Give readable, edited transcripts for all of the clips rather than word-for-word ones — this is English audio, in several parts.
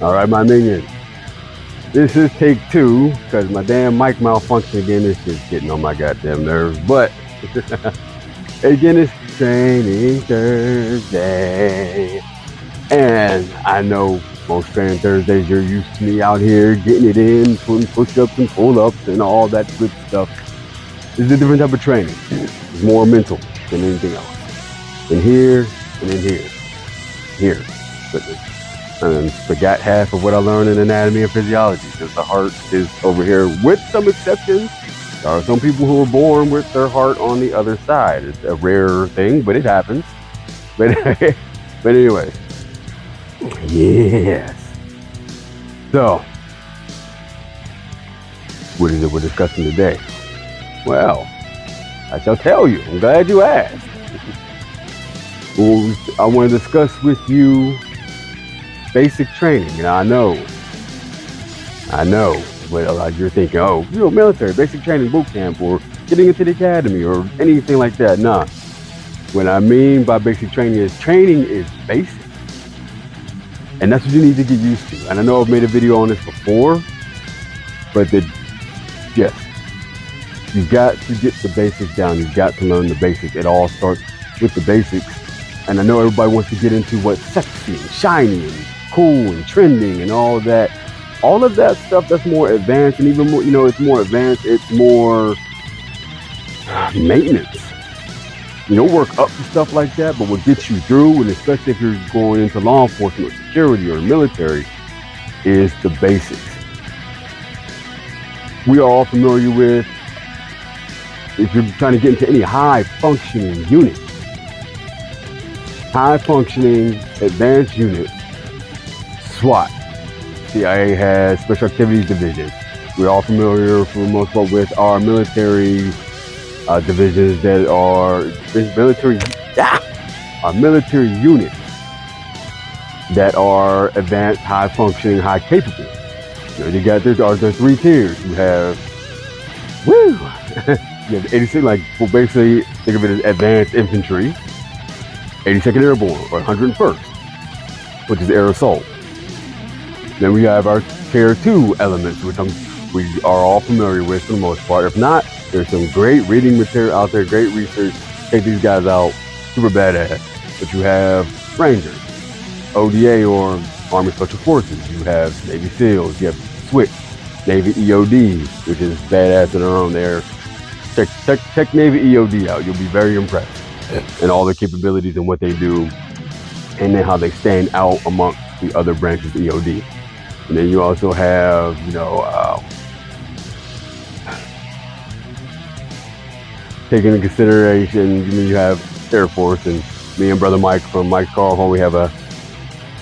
All right, my minions. This is take 2 because my damn mic malfunctioned again. This is getting on my goddamn nerves. But again, it's Training Thursday. And I know most Training Thursdays you're used to me out here getting it in, putting push-ups and pull-ups and all that good stuff. This is a different type of training. It's more mental than anything else. In here and in here. Here. But I forgot half of what I learned in anatomy and physiology because the heart is over here with some exceptions. There are some people who are born with their heart on the other side. It's a rare thing, but it happens. But anyway, yes. So, what is it we're discussing today? Well, I shall tell you. I'm glad you asked. Well, I want to discuss with you basic training. And I know, but you're thinking, oh, military, basic training boot camp, or getting into the academy, or anything like that. Nah. What I mean by basic training is basic. And that's what you need to get used to. And I know I've made a video on this before, but yes, you've got to get the basics down. You've got to learn the basics. It all starts with the basics. And I know everybody wants to get into what's sexy and shiny and cool and trending and all that. All of that stuff that's more advanced, and even more, it's more advanced, it's more maintenance. Work up to stuff like that, but what gets you through, and especially if you're going into law enforcement or security or military, is the basics. We are all familiar with, if you're trying to get into any high-functioning unit, high-functioning advanced unit, SWAT. CIA has Special Activities Division. We're all familiar, for the most part, with our military divisions that are military units that are advanced, high-functioning, high-capable. There's 3 tiers. You have, you have 86, basically think of it as advanced infantry, 82nd Airborne, or 101st, which is air assault. Then we have our tier 2 elements, which we are all familiar with for the most part. If not, there's some great reading material out there, great research. Take these guys out, super badass. But you have Rangers, ODA or Army Special Forces. You have Navy SEALs. You have SWIC, Navy EOD, which is badass in their own there. Check Navy EOD out. You'll be very impressed. And all their capabilities and what they do, and then how they stand out amongst the other branches of EOD. And then you also have, taking into consideration, you have Air Force, and me and brother Mike from Mike's Car Home, we have a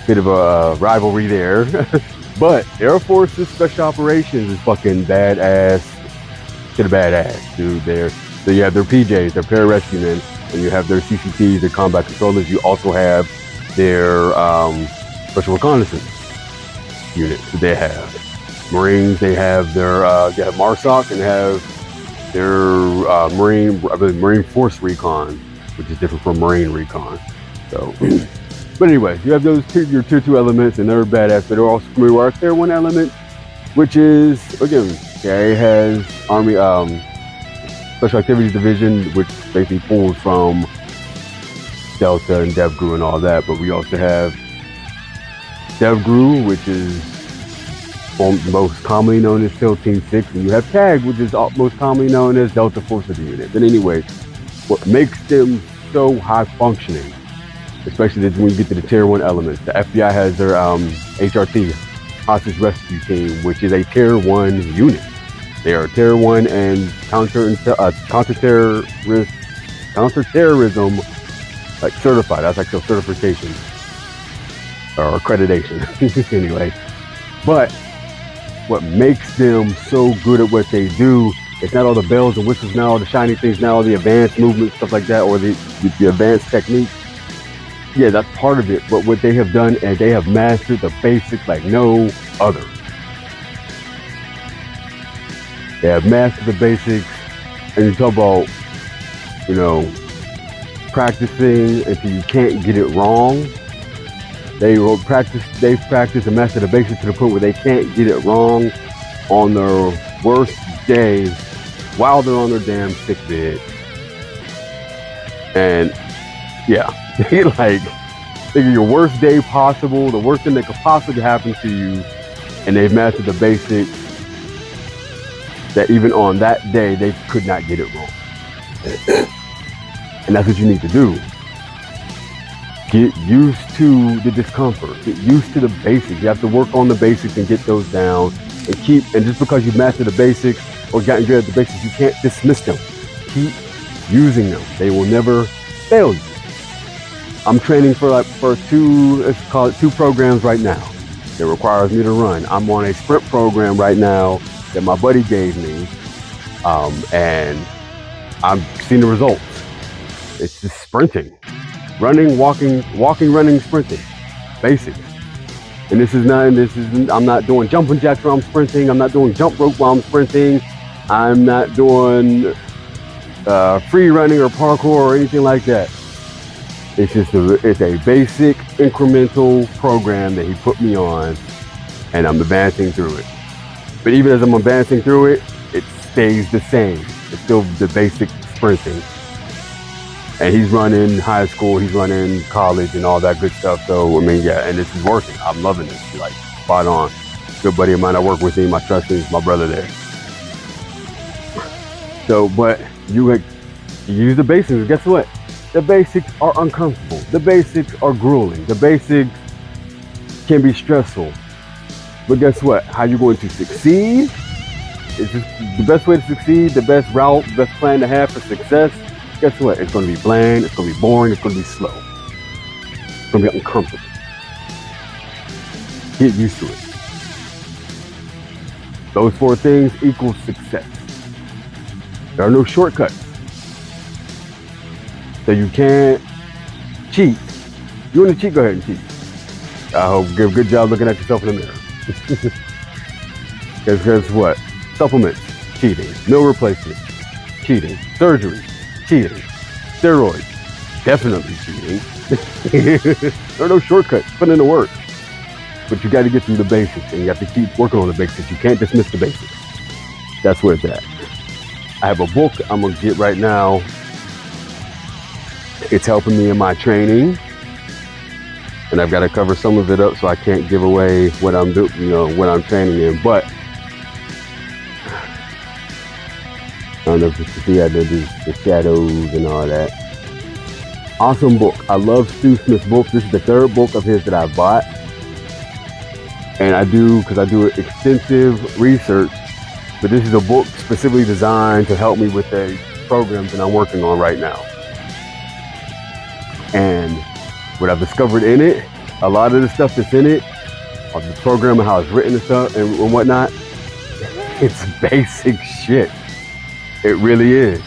bit of a rivalry there. But Air Force's Special Operations is fucking badass to the badass, dude. So you have their PJs, their pararescue men, and you have their CCTs, their combat controllers. You also have their special reconnaissance units that they have. Marines, they have their they have MARSOC, and they have their Marine Force Recon, which is different from Marine Recon. So, but anyway, you have your tier 2 elements, and they're badass. But they're also familiar with our tier 1 element, which is, again, CIA has Army Special Activities Division, which basically pulls from Delta and DevGru and all that. But we also have DevGru, which is most commonly known as SEAL Team 6, and you have TAG, which is most commonly known as Delta Force of the Unit. But anyway, what makes them so high functioning, especially when you get to the tier 1 elements, the FBI has their HRT, Hostage Rescue Team, which is a tier 1 unit. They are tier 1 and counterterrorism certified. That's like their certification or accreditation. Anyway, but what makes them so good at what they do, it's not all the bells and whistles now, all the shiny things now, all the advanced movements, stuff like that, or the advanced techniques. Yeah, that's part of it. But what they have done, and they have mastered the basics like no other. They have mastered the basics, and you talk about, practicing until you can't get it wrong. They've practiced and mastered the basics to the point where they can't get it wrong on their worst day while they're on their damn sick bed. And yeah, like, think of your worst day possible, the worst thing that could possibly happen to you, and they've mastered the basics that even on that day they could not get it wrong. And that's what you need to do. Get used to the discomfort. Get used to the basics. You have to work on the basics and get those down. And just because you've mastered the basics or gotten good at the basics, you can't dismiss them. Keep using them. They will never fail you. I'm training for two programs right now that requires me to run. I'm on a sprint program right now that my buddy gave me, and I'm seeing the results. It's just sprinting, running, walking, running, sprinting, basics. And I'm not doing jumping jacks while I'm sprinting. I'm not doing jump rope while I'm sprinting. I'm not doing free running or parkour or anything like that. It's a basic incremental program that he put me on, and I'm advancing through it. But even as I'm advancing through it, it stays the same. It's still the basic sprinting. And he's running high school, he's running college and all that good stuff. So, I mean, yeah, and this is working. I'm loving this, like, spot on. Good buddy of mine, I work with him, I trust him, he's my brother there. So, but you use the basics, guess what? The basics are uncomfortable. The basics are grueling. The basics can be stressful. But guess what? How you're going to succeed is the best way to succeed, the best route, the best plan to have for success. Guess what? It's going to be bland, it's going to be boring, it's going to be slow. It's going to be uncomfortable. Get used to it. Those 4 things equal success. There are no shortcuts. So you can't cheat. You want to cheat, go ahead and cheat. I hope you give a good job looking at yourself in the mirror. Because what? Supplements, cheating. Meal replacement, cheating. Surgery, cheating. Steroids, definitely cheating. There are no shortcuts. Put in the work. But you got to get through the basics, and you have to keep working on the basics. You can't dismiss the basics. That's where it's at. I have a book I'm going to get right now. It's helping me in my training, and I've got to cover some of it up, so I can't give away what I'm doing, what I'm training in. But I don't know if it's to see how to do the shadows and all that. Awesome book. I love Stu Smith's book. This is the 3rd book of his that I've bought, and I do extensive research. But this is a book specifically designed to help me with the programs that I'm working on right now. And what I've discovered in it, a lot of the stuff that's in it, of the program and how it's written and stuff and whatnot, it's basic shit. It really is.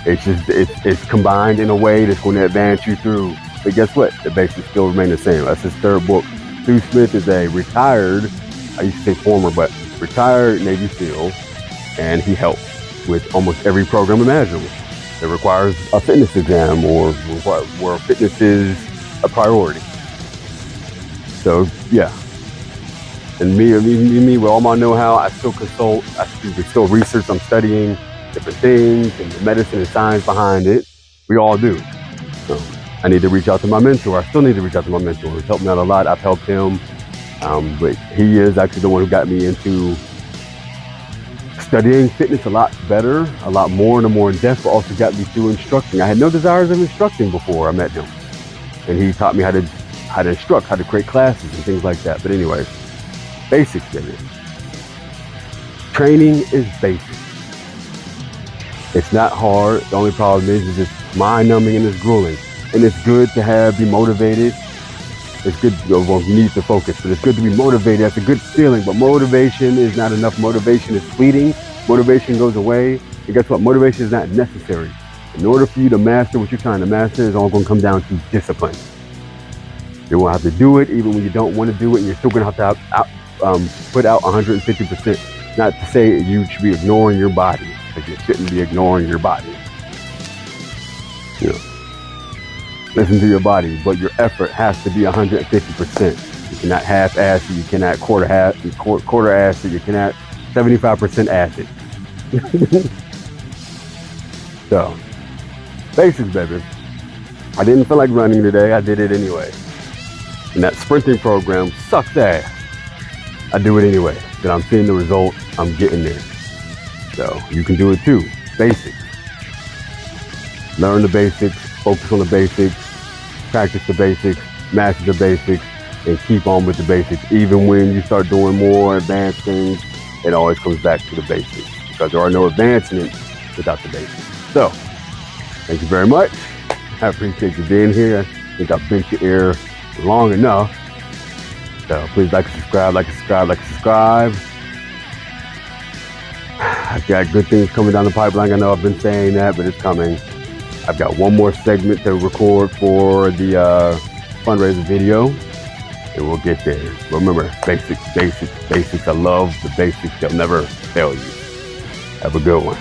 It's just, it's combined in a way that's going to advance you through. But guess what? The basics still remain the same. That's his 3rd book. Stu Smith is a retired, I used to say former, but retired Navy SEAL, and he helps with almost every program imaginable. It requires a fitness exam or where fitness is a priority. So yeah, and me with all my know-how, I still consult, I still research, I'm studying different things and the medicine and science behind it. We all do. So I need to reach out to my mentor. I still need to reach out to my mentor. He's helped me out a lot. I've helped him, but he is actually the one who got me into studying fitness a lot better, a lot more and more in depth, but also got me through instructing. I had no desires of instructing before I met him. And he taught me how to instruct, how to create classes and things like that. But anyways, basics of it. Training is basic. It's not hard. The only problem is it's mind-numbing and it's grueling. And it's good to be motivated. It's good, you need to focus, but it's good to be motivated. That's a good feeling, but motivation is not enough. Motivation is fleeting. Motivation goes away. And guess what? Motivation is not necessary. In order for you to master what you're trying to master, it's all going to come down to discipline. You're going to have to do it even when you don't want to do it, and you're still going to have to put out 150%. Not to say you should be ignoring your body, because you shouldn't be ignoring your body. Listen to your body, but your effort has to be 150%. You cannot half-ass it. You cannot quarter-ass it. You cannot 75% ass it. So, basics, baby. I didn't feel like running today. I did it anyway. And that sprinting program sucks ass. I do it anyway. Then I'm seeing the results. I'm getting there. So you can do it too. Basics. Learn the basics. Focus on the basics. Practice the basics. Master the basics. And keep on with the basics. Even when you start doing more advanced things, it always comes back to the basics. Because there are no advancements without the basics. So, thank you very much. I appreciate you being here. I think I've bent your ear long enough. So please like and subscribe, like and subscribe, like and subscribe. I've got good things coming down the pipeline. I know I've been saying that, but it's coming. I've got one more segment to record for the fundraiser video, and we'll get there. Remember, basics, basics, basics. I love the basics. They'll never fail you. Have a good one.